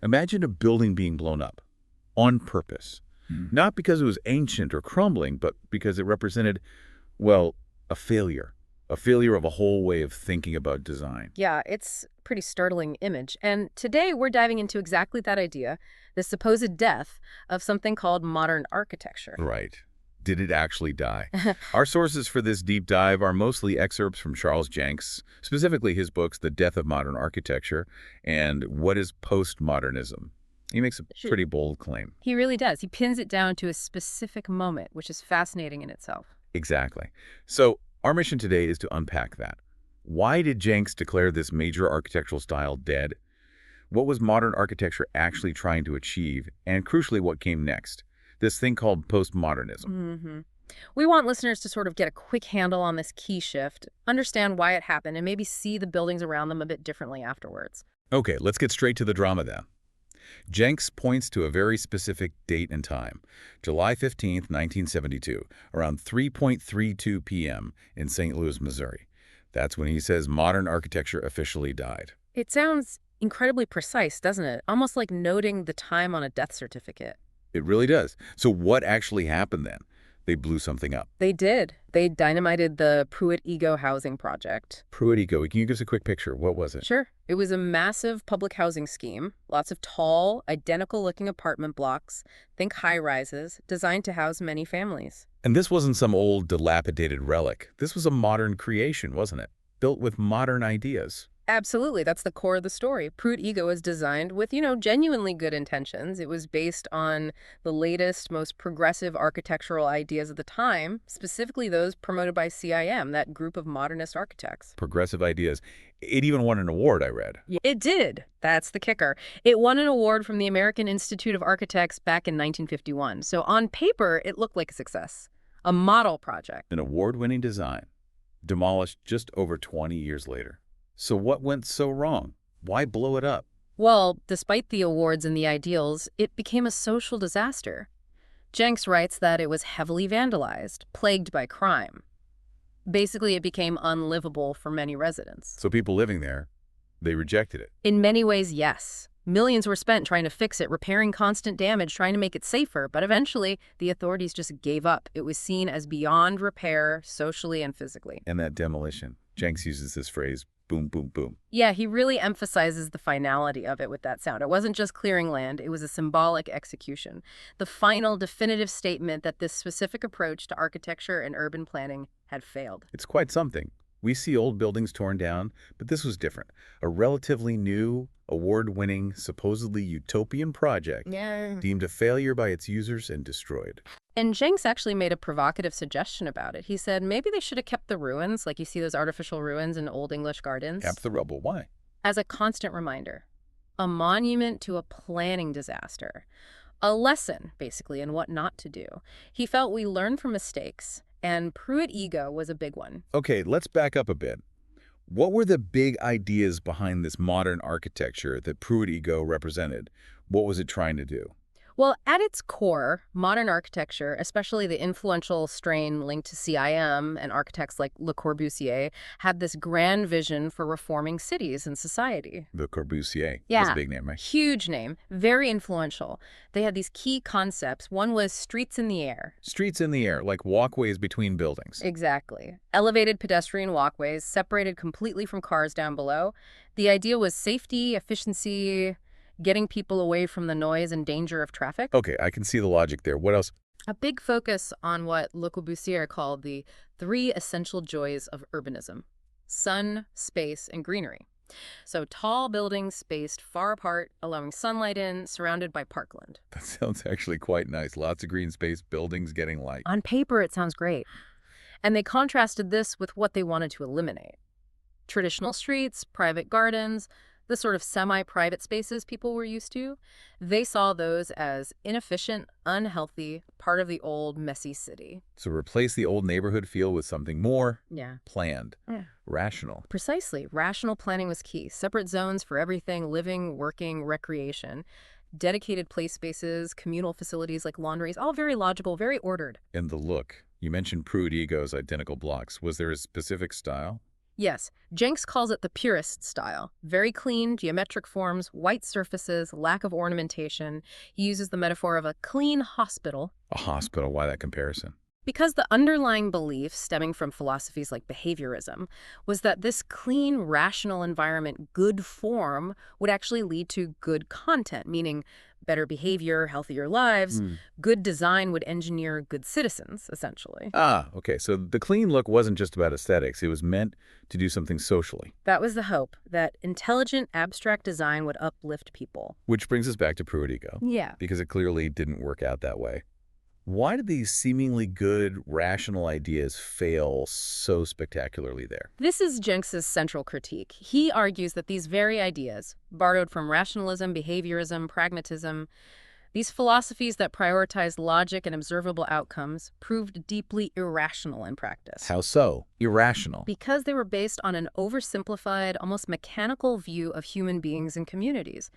Imagine a building being blown up on purpose. Not because it was ancient or crumbling, but because it represented, well, a failure. A failure of a whole way of thinking about design. Yeah, it's a pretty startling image. And today we're diving into exactly that idea, the supposed death of something called modern architecture. Right. Did it actually die? Our sources for this deep dive are mostly excerpts from Charles Jencks, specifically his books, The Death of Modern Architecture and What is Post-Modernism. He makes a pretty bold claim. He really does. He pins it down to a specific moment, which is fascinating in itself. Exactly. So our mission today is to unpack that. Why did Jencks declare this major architectural style dead? What was modern architecture actually trying to achieve? And crucially, what came next? This thing called postmodernism. We want listeners to sort of get a quick handle on this key shift, understand why it happened, and maybe see the buildings around them a bit differently afterwards. Okay, let's get straight to the drama then. Jencks points to a very specific date and time, July 15th, 1972, around 3:32 p.m. in St. Louis, Missouri. That's when he says modern architecture officially died. It sounds incredibly precise, doesn't it? Almost like noting the time on a death certificate. It really does. So what actually happened then? They blew something up. They did. They dynamited the Pruitt-Igoe housing project. Pruitt-Igoe, can you give us a quick picture? What was it? Sure. It was a massive public housing scheme, lots of tall, identical-looking apartment blocks, think high-rises, designed to house many families. And this wasn't some old, dilapidated relic. This was a modern creation, wasn't it? Built with modern ideas. Absolutely. That's the core of the story. Pruitt-Igoe was designed with, genuinely good intentions. It was based on the latest, most progressive architectural ideas of the time, specifically those promoted by CIM, that group of modernist architects. Progressive ideas. It even won an award, I read. Yeah, it did. That's the kicker. It won an award from the American Institute of Architects back in 1951. So on paper, it looked like a success. A model project. An award-winning design. Demolished just over 20 years later. So what went so wrong? Why blow it up? Well, despite the awards and the ideals, it became a social disaster. Jencks writes that it was heavily vandalized, plagued by crime. Basically, it became unlivable for many residents. So people living there, they rejected it. In many ways, yes. Millions were spent trying to fix it, repairing constant damage, trying to make it safer, but eventually the authorities just gave up. It was seen as beyond repair, socially and physically. And that demolition. Jencks uses this phrase, boom, boom, boom. Yeah, he really emphasizes the finality of it with that sound. It wasn't just clearing land, it was a symbolic execution. The final definitive statement that this specific approach to architecture and urban planning had failed. It's quite something. We see old buildings torn down, but this was different. A relatively new, award-winning, supposedly utopian project deemed a failure by its users and destroyed. And Jencks actually made a provocative suggestion about it. He said maybe they should have kept the ruins, like you see those artificial ruins in Old English gardens. Kept the rubble. Why? As a constant reminder. A monument to a planning disaster. A lesson, basically, in what not to do. He felt we learn from mistakes, and Pruitt-Igoe was a big one. Okay, let's back up a bit. What were the big ideas behind this modern architecture that Pruitt-Igoe represented? What was it trying to do? Well, at its core, modern architecture, especially the influential strain linked to CIM and architects like Le Corbusier, had this grand vision for reforming cities and society. Le Corbusier. Yeah. That's a big name, right? Huge name, very influential. They had these key concepts. One was streets in the air. Streets in the air, like walkways between buildings. Exactly. Elevated pedestrian walkways, separated completely from cars down below. The idea was safety, efficiency, getting people away from the noise and danger of traffic. Okay, I can see the logic there. What else? A big focus on what Le Corbusier called the three essential joys of urbanism: sun, space, and greenery. So tall buildings spaced far apart, allowing sunlight in, surrounded by parkland. That sounds actually quite nice. Lots of green space, buildings getting light. On paper, it sounds great. And they contrasted this with what they wanted to eliminate: traditional streets, private gardens, the sort of semi-private spaces people were used to. They saw those as inefficient, unhealthy, part of the old, messy city. So replace the old neighborhood feel with something more planned, Yeah. rational. Precisely. Rational planning was key. Separate zones for everything: living, working, recreation. Dedicated play spaces, communal facilities like laundries, all very logical, very ordered. And the look. You mentioned Pruitt-Igoe's identical blocks. Was there a specific style? Yes, Jencks calls it the purist style. Very clean, geometric forms, white surfaces, lack of ornamentation. He uses the metaphor of a clean hospital A hospital, why that comparison? because the underlying belief stemming from philosophies like behaviorism was that this clean, rational environment, good form, would actually lead to good content, meaning better behavior, healthier lives. Hmm. Good design would engineer good citizens, essentially. Ah, okay, so the clean look wasn't just about aesthetics. It was meant to do something socially. That was the hope, that intelligent, abstract design would uplift people. Which brings us back to Pruitt-Igoe, Yeah. because it clearly didn't work out that way. Why did these seemingly good, rational ideas fail so spectacularly there? This is Jencks's central critique. He argues that these very ideas, borrowed from rationalism, behaviorism, pragmatism, these philosophies that prioritize logic and observable outcomes, proved deeply irrational in practice. How so? Irrational. Because they were based on an oversimplified, almost mechanical view of human beings and communities.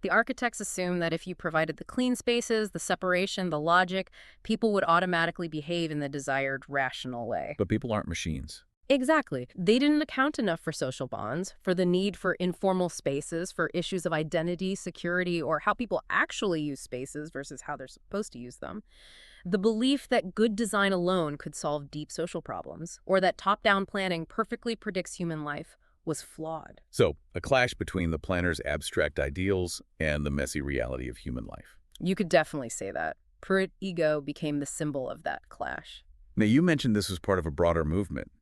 The architects assumed that if you provided the clean spaces, the separation, the logic, people would automatically behave in the desired rational way. But people aren't machines. Exactly. They didn't account enough for social bonds, for the need for informal spaces, for issues of identity, security, or how people actually use spaces versus how they're supposed to use them. The belief that good design alone could solve deep social problems, or that top-down planning perfectly predicts human life, was flawed. So, a clash between the planner's abstract ideals and the messy reality of human life. You could definitely say that. Pruitt-Igoe became the symbol of that clash. Now, you mentioned this was part of a broader movement.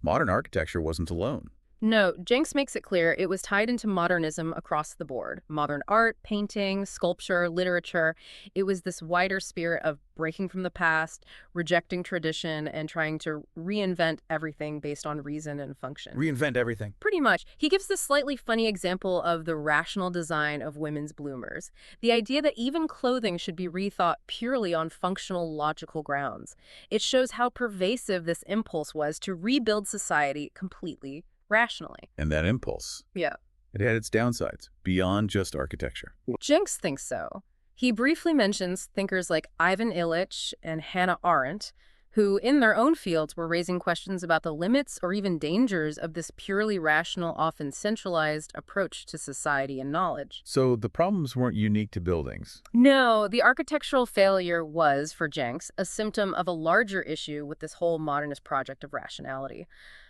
Modern architecture wasn't alone. No, Jencks makes it clear it was tied into modernism across the board. Modern art, painting, sculpture, literature. It was this wider spirit of breaking from the past, rejecting tradition, and trying to reinvent everything based on reason and function. Reinvent everything. Pretty much. He gives this slightly funny example of the rational design of women's bloomers. The idea that even clothing should be rethought purely on functional, logical grounds. It shows how pervasive this impulse was to rebuild society completely rationally. And that impulse, Yeah. it had its downsides, beyond just architecture. Jencks thinks so. He briefly mentions thinkers like Ivan Illich and Hannah Arendt, who in their own fields were raising questions about the limits or even dangers of this purely rational, often centralized approach to society and knowledge. So the problems weren't unique to buildings. No, the architectural failure was, for Jencks, a symptom of a larger issue with this whole modernist project of rationality.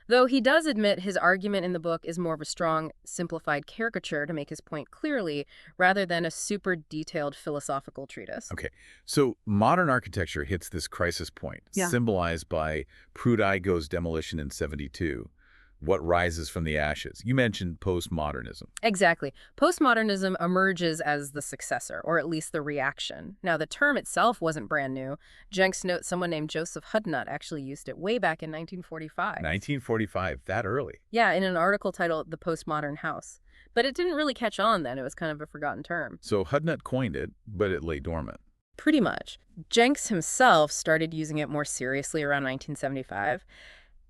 Though he does admit his argument in the book is more of a strong, simplified caricature to make his point clearly, rather than a super detailed philosophical treatise. Okay, so modern architecture hits this crisis point, Yeah. symbolized by Pruitt-Igoe's demolition in '72. What rises from the ashes? You mentioned postmodernism. Exactly. Postmodernism emerges as the successor, or at least the reaction. Now, the term itself wasn't brand new. Jencks notes someone named Joseph Hudnut actually used it way back in 1945. 1945, that early. Yeah, in an article titled The Postmodern House. But it didn't really catch on then. It was kind of a forgotten term. So Hudnut coined it, but it lay dormant. Pretty much. Jencks himself started using it more seriously around 1975.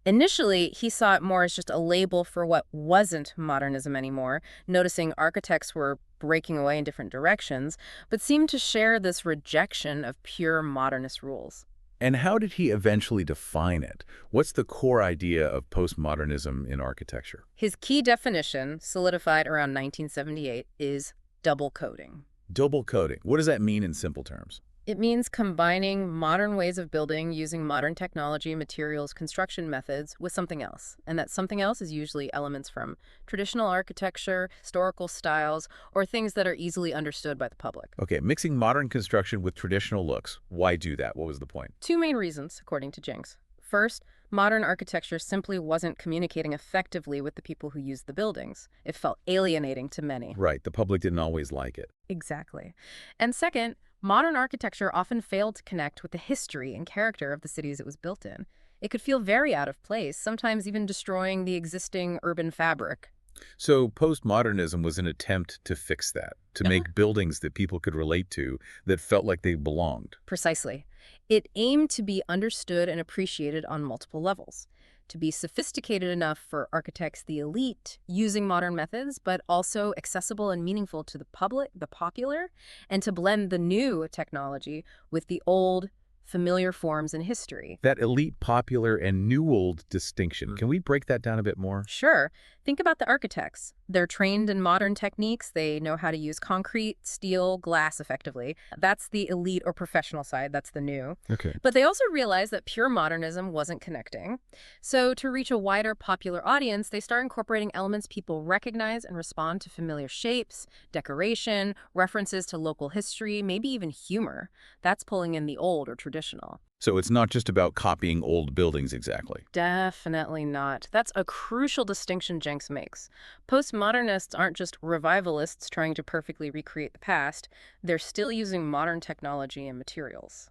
Initially, he saw it more as just a label for what wasn't modernism anymore, noticing architects were breaking away in different directions, but seemed to share this rejection of pure modernist rules. And how did he eventually define it? What's the core idea of postmodernism in architecture? His key definition, solidified around 1978, is double coding. Double coding. What does that mean in simple terms? It means combining modern ways of building using modern technology, materials, construction methods with something else. And that something else is usually elements from traditional architecture, historical styles, or things that are easily understood by the public. Okay, mixing modern construction with traditional looks. Why do that? What was the point? Two main reasons, according to Jencks. First, modern architecture simply wasn't communicating effectively with the people who used the buildings. It felt alienating to many. Right, the public didn't always like it. Exactly. And second, modern architecture often failed to connect with the history and character of the cities it was built in. It could feel very out of place, sometimes even destroying the existing urban fabric. So postmodernism was an attempt to fix that, to make buildings that people could relate to, that felt like they belonged. Precisely. It aimed to be understood and appreciated on multiple levels. To be sophisticated enough for architects, the elite, using modern methods, but also accessible and meaningful to the public, the popular, and to blend the new technology with the old, familiar forms in history. That elite, popular, and new old distinction. Can we break that down a bit more? Sure. Think about the architects. They're trained in modern techniques. They know how to use concrete, steel, glass effectively. That's the elite or professional side. That's the new. Okay. But they also realized that pure modernism wasn't connecting. So to reach a wider popular audience, they start incorporating elements people recognize and respond to familiar shapes, decoration, references to local history, maybe even humor. That's pulling in the old or traditional. So it's not just about copying old buildings exactly. Definitely not. That's a crucial distinction Jencks makes. Postmodernists aren't just revivalists trying to perfectly recreate the past. They're still using modern technology and materials.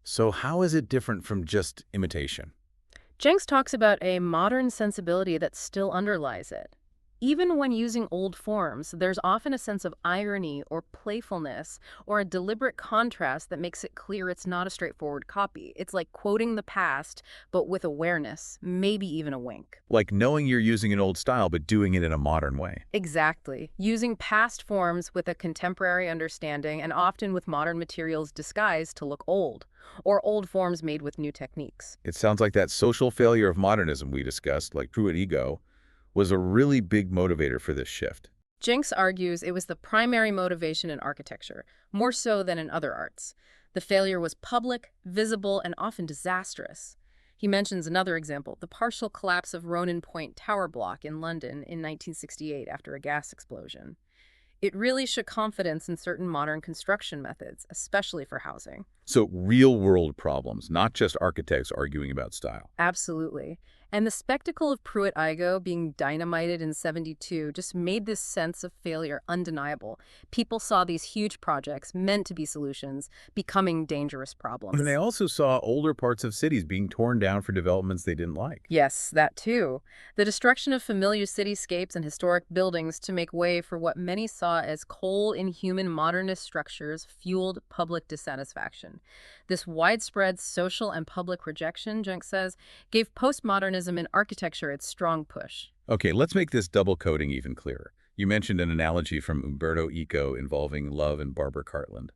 So how is it different from just imitation? Jencks talks about a modern sensibility that still underlies it. Even when using old forms, there's often a sense of irony or playfulness or a deliberate contrast that makes it clear it's not a straightforward copy. It's like quoting the past, but with awareness, maybe even a wink. Like knowing you're using an old style but doing it in a modern way. Exactly. Using past forms with a contemporary understanding and often with modern materials disguised to look old, or old forms made with new techniques. It sounds like that social failure of modernism we discussed, like Pruitt-Igoe, was a really big motivator for this shift. Jencks argues it was the primary motivation in architecture, more so than in other arts. The failure was public, visible, and often disastrous. He mentions another example, the partial collapse of Ronan Point Tower Block in London in 1968 after a gas explosion. It really shook confidence in certain modern construction methods, especially for housing. So real-world problems, not just architects arguing about style. Absolutely. And the spectacle of Pruitt-Igoe being dynamited in '72 just made this sense of failure undeniable. People saw these huge projects, meant to be solutions, becoming dangerous problems. And they also saw older parts of cities being torn down for developments they didn't like. Yes, that too. The destruction of familiar cityscapes and historic buildings to make way for what many saw as coal-inhuman modernist structures fueled public dissatisfaction. This widespread social and public rejection, Jencks says, gave postmodernism in architecture its strong push. Okay, let's make this double coding even clearer. You mentioned an analogy from Umberto Eco involving love and Barbara Cartland.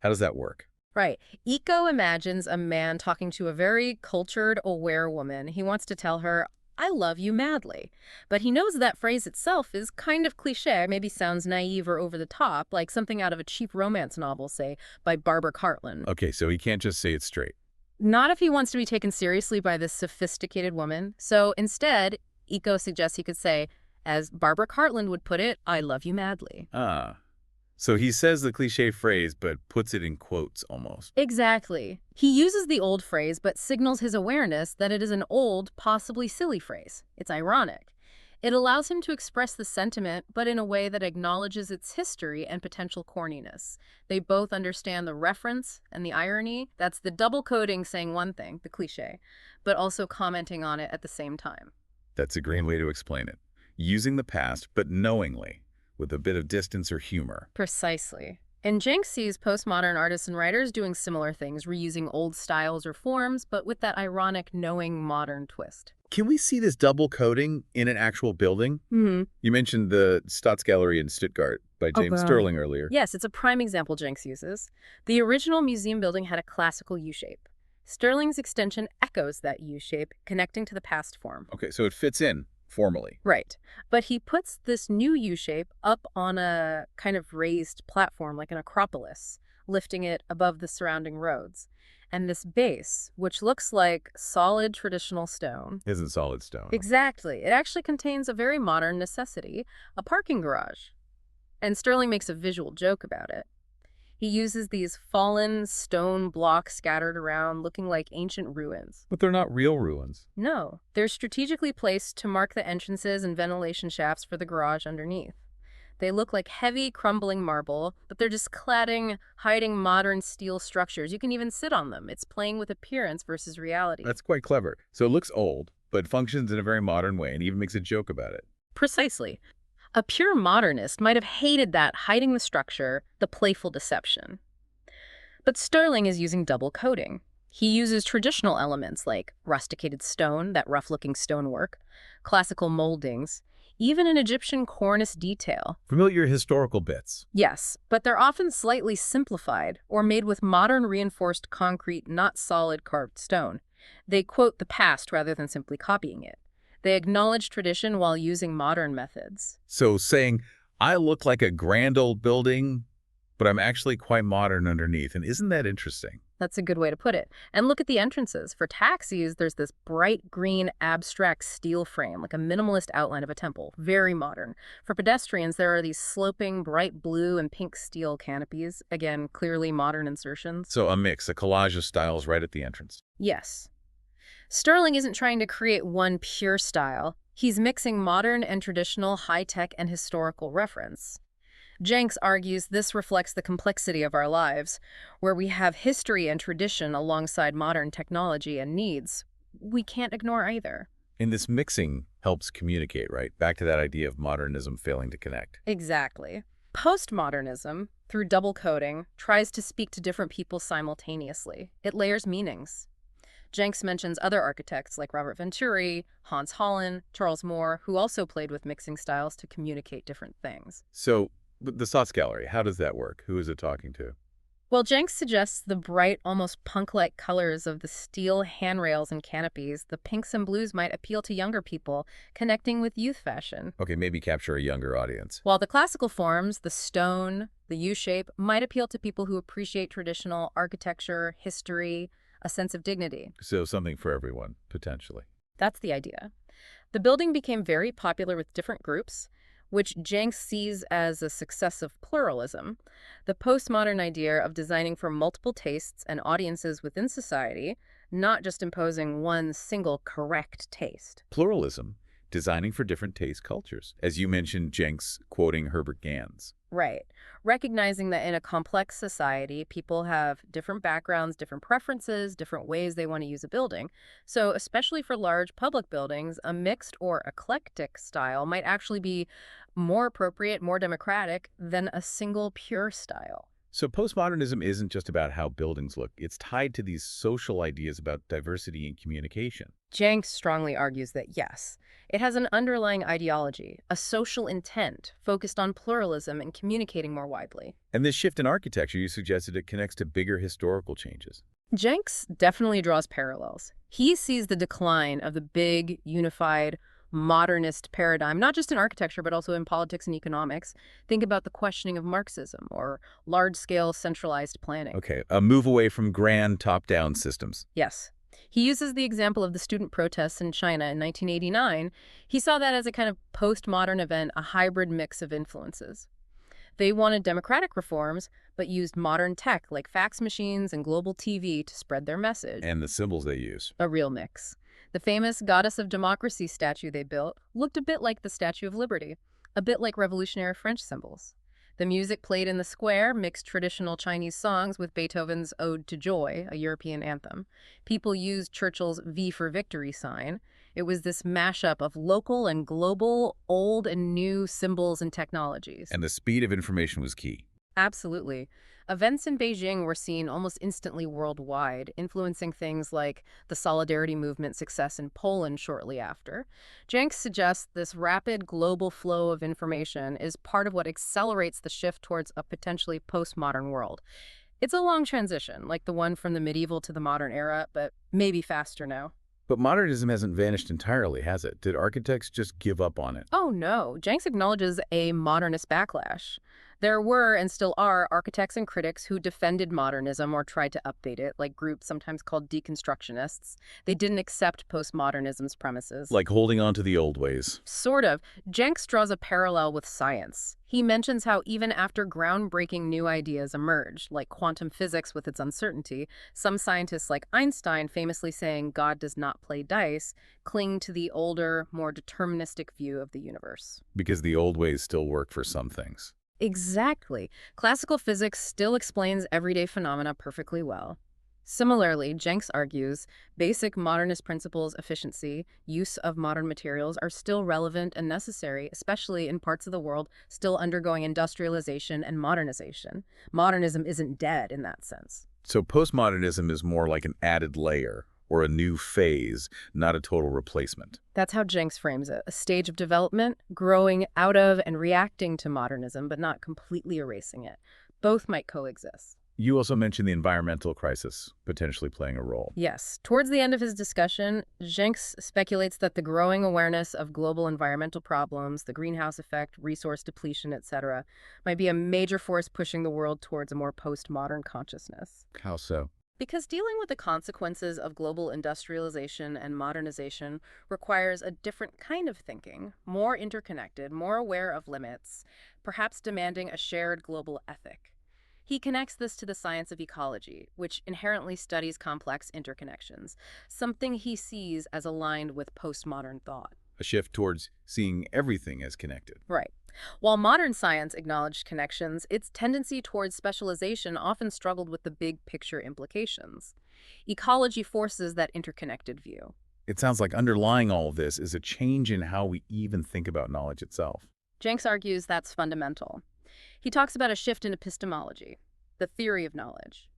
How does that work? Right. Eco imagines a man talking to a very cultured, aware woman. He wants to tell her, I love you madly. But he knows that phrase itself is kind of cliche, maybe sounds naive or over the top, like something out of a cheap romance novel, say, by Barbara Cartland. Okay, so he can't just say it straight. Not if he wants to be taken seriously by this sophisticated woman. So instead, Eco suggests he could say, as Barbara Cartland would put it, I love you madly. Ah. So he says the cliche phrase, but puts it in quotes almost. Exactly. He uses the old phrase, but signals his awareness that it is an old, possibly silly phrase. It's ironic. It allows him to express the sentiment, but in a way that acknowledges its history and potential corniness. They both understand the reference and the irony. That's the double coding saying one thing, the cliche, but also commenting on it at the same time. That's a great way to explain it. Using the past, but knowingly, with a bit of distance or humor. Precisely. And Jencks sees postmodern artists and writers doing similar things, reusing old styles or forms, but with that ironic, knowing modern twist. Can we see this double coding in an actual building? Mm-hmm. You mentioned the Staatsgalerie in Stuttgart by James Sterling earlier. Yes, it's a prime example Jencks uses. The original museum building had a classical U-shape. Sterling's extension echoes that U-shape, connecting to the past form. Okay, so it fits in formally. Right. But he puts this new U-shape up on a kind of raised platform, like an acropolis, lifting it above the surrounding roads. And this base, which looks like solid traditional stone. Isn't solid stone. Exactly. It actually contains a very modern necessity, a parking garage. And Sterling makes a visual joke about it. He uses these fallen stone blocks scattered around looking like ancient ruins. But they're not real ruins. No, they're strategically placed to mark the entrances and ventilation shafts for the garage underneath. They look like heavy, crumbling marble, but they're just cladding, hiding modern steel structures. You can even sit on them. It's playing with appearance versus reality. That's quite clever. So it looks old, but functions in a very modern way and even makes a joke about it. Precisely. A pure modernist might have hated that hiding the structure, the playful deception. But Sterling is using double coding. He uses traditional elements like rusticated stone, that rough-looking stonework, classical moldings, even an Egyptian cornice detail. Familiar historical bits. Yes, but they're often slightly simplified or made with modern reinforced concrete, not solid carved stone. They quote the past rather than simply copying it. They acknowledge tradition while using modern methods. So saying, I look like a grand old building, but I'm actually quite modern underneath. And isn't that interesting? That's a good way to put it. And look at the entrances. For taxis, there's this bright green abstract steel frame, like a minimalist outline of a temple. Very modern. For pedestrians, there are these sloping bright blue and pink steel canopies. Again, clearly modern insertions. So a mix, a collage of styles right at the entrance. Yes. Sterling isn't trying to create one pure style. He's mixing modern and traditional, high-tech and historical reference. Jencks argues this reflects the complexity of our lives, where we have history and tradition alongside modern technology and needs. We can't ignore either. And this mixing helps communicate, right? Back to that idea of modernism failing to connect. Exactly. Postmodernism, through double coding, tries to speak to different people simultaneously. It layers meanings. Jencks mentions other architects like Robert Venturi, Hans Hollein, Charles Moore, who also played with mixing styles to communicate different things. So the Sots Gallery, how does that work? Who is it talking to? Well, Jencks suggests the bright, almost punk-like colors of the steel handrails and canopies, the pinks and blues might appeal to younger people, connecting with youth fashion. Okay, maybe capture a younger audience. While the classical forms, the stone, the U-shape, might appeal to people who appreciate traditional architecture, history, a sense of dignity. So something for everyone, potentially. That's the idea. The building became very popular with different groups, which Jencks sees as a success of pluralism, the postmodern idea of designing for multiple tastes and audiences within society, not just imposing one single correct taste. Pluralism, designing for different taste cultures. As you mentioned, Jencks quoting Herbert Gans. Right. Recognizing that in a complex society, people have different backgrounds, different preferences, different ways they want to use a building. So especially for large public buildings, a mixed or eclectic style might actually be more appropriate, more democratic than a single pure style. So postmodernism isn't just about how buildings look. It's tied to these social ideas about diversity and communication. Jencks strongly argues that yes, it has an underlying ideology, a social intent focused on pluralism and communicating more widely. And this shift in architecture, you suggested it connects to bigger historical changes. Jencks definitely draws parallels. He sees the decline of the big, unified, modernist paradigm, not just in architecture, but also in politics and economics. Think about the questioning of Marxism or large-scale centralized planning. Okay, a move away from grand top-down systems. Yes. He uses the example of the student protests in China in 1989. He saw that as a kind of postmodern event, a hybrid mix of influences. They wanted democratic reforms, but used modern tech like fax machines and global TV to spread their message. And the symbols they use. A real mix. The famous Goddess of Democracy statue they built looked a bit like the Statue of Liberty, a bit like revolutionary French symbols. The music played in the square mixed traditional Chinese songs with Beethoven's Ode to Joy, a European anthem. People used Churchill's V for Victory sign. It was this mashup of local and global, old and new symbols and technologies. And the speed of information was key. Absolutely. Events in Beijing were seen almost instantly worldwide, influencing things like the Solidarity Movement's success in Poland shortly after. Jencks suggests this rapid global flow of information is part of what accelerates the shift towards a potentially postmodern world. It's a long transition, like the one from the medieval to the modern era, but maybe faster now. But modernism hasn't vanished entirely, has it? Did architects just give up on it? Oh no, Jencks acknowledges a modernist backlash. There were and still are architects and critics who defended modernism or tried to update it, like groups sometimes called deconstructionists. They didn't accept postmodernism's premises. Like holding on to the old ways. Sort of. Jencks draws a parallel with science. He mentions how even after groundbreaking new ideas emerged, like quantum physics with its uncertainty, some scientists like Einstein famously saying God does not play dice, cling to the older, more deterministic view of the universe. Because the old ways still work for some things. Exactly. Classical physics still explains everyday phenomena perfectly well. Similarly, Jencks argues, basic modernist principles, efficiency, use of modern materials are still relevant and necessary, especially in parts of the world still undergoing industrialization and modernization. Modernism isn't dead in that sense. So postmodernism is more like an added layer, or a new phase, not a total replacement. That's how Jencks frames it, a stage of development, growing out of and reacting to modernism, but not completely erasing it. Both might coexist. You also mentioned the environmental crisis potentially playing a role. Yes. Towards the end of his discussion, Jencks speculates that the growing awareness of global environmental problems, the greenhouse effect, resource depletion, etc., might be a major force pushing the world towards a more postmodern consciousness. How so? Because dealing with the consequences of global industrialization and modernization requires a different kind of thinking, more interconnected, more aware of limits, perhaps demanding a shared global ethic. He connects this to the science of ecology, which inherently studies complex interconnections, something he sees as aligned with postmodern thought. A shift towards seeing everything as connected. Right. While modern science acknowledged connections, its tendency towards specialization often struggled with the big picture implications. Ecology forces that interconnected view. It sounds like underlying all of this is a change in how we even think about knowledge itself. Jencks argues that's fundamental. He talks about a shift in epistemology, the theory of knowledge,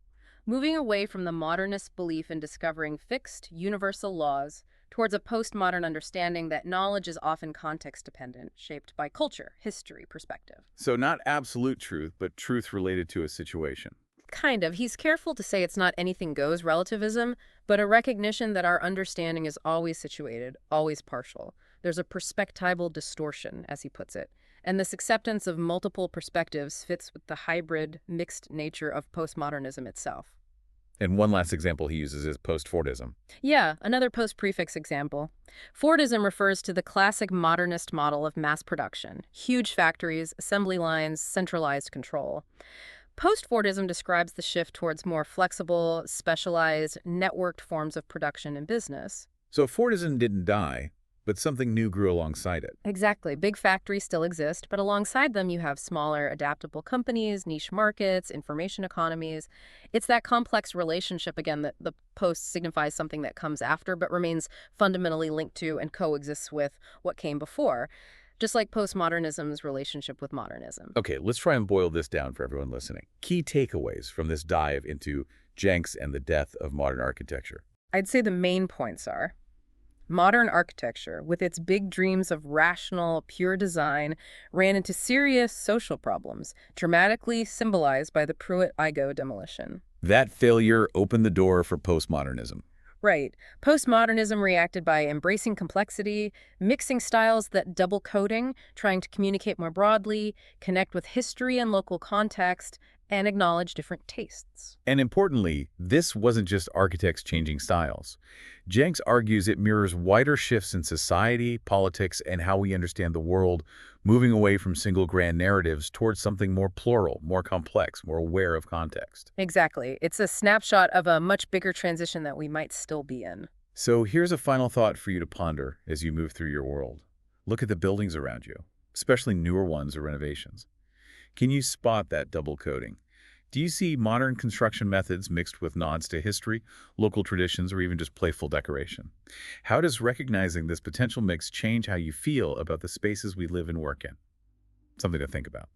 moving away from the modernist belief in discovering fixed, universal laws towards a postmodern understanding that knowledge is often context-dependent, shaped by culture, history, perspective. So not absolute truth, but truth related to a situation. Kind of. He's careful to say it's not anything goes relativism, but a recognition that our understanding is always situated, always partial. There's a perspectival distortion, as he puts it. And this acceptance of multiple perspectives fits with the hybrid, mixed nature of postmodernism itself. And one last example he uses is post-Fordism. Yeah, another post-prefix example. Fordism refers to the classic modernist model of mass production, huge factories, assembly lines, centralized control. Post-Fordism describes the shift towards more flexible, specialized, networked forms of production and business. So Fordism didn't die, but something new grew alongside it. Exactly. Big factories still exist, but alongside them you have smaller, adaptable companies, niche markets, information economies. It's that complex relationship, again, that the post signifies something that comes after, but remains fundamentally linked to and coexists with what came before, just like postmodernism's relationship with modernism. Okay, let's try and boil this down for everyone listening. Key takeaways from this dive into Jencks and the death of modern architecture. I'd say the main points are: modern architecture, with its big dreams of rational, pure design, ran into serious social problems, dramatically symbolized by the Pruitt-Igoe demolition. That failure opened the door for postmodernism. Right. Postmodernism reacted by embracing complexity, mixing styles that double coding, trying to communicate more broadly, connect with history and local context, and acknowledge different tastes. And importantly, this wasn't just architects changing styles. Jencks argues it mirrors wider shifts in society, politics, and how we understand the world, moving away from single grand narratives towards something more plural, more complex, more aware of context. Exactly. It's a snapshot of a much bigger transition that we might still be in. So here's a final thought for you to ponder as you move through your world. Look at the buildings around you, especially newer ones or renovations. Can you spot that double coding? Do you see modern construction methods mixed with nods to history, local traditions, or even just playful decoration? How does recognizing this potential mix change how you feel about the spaces we live and work in? Something to think about.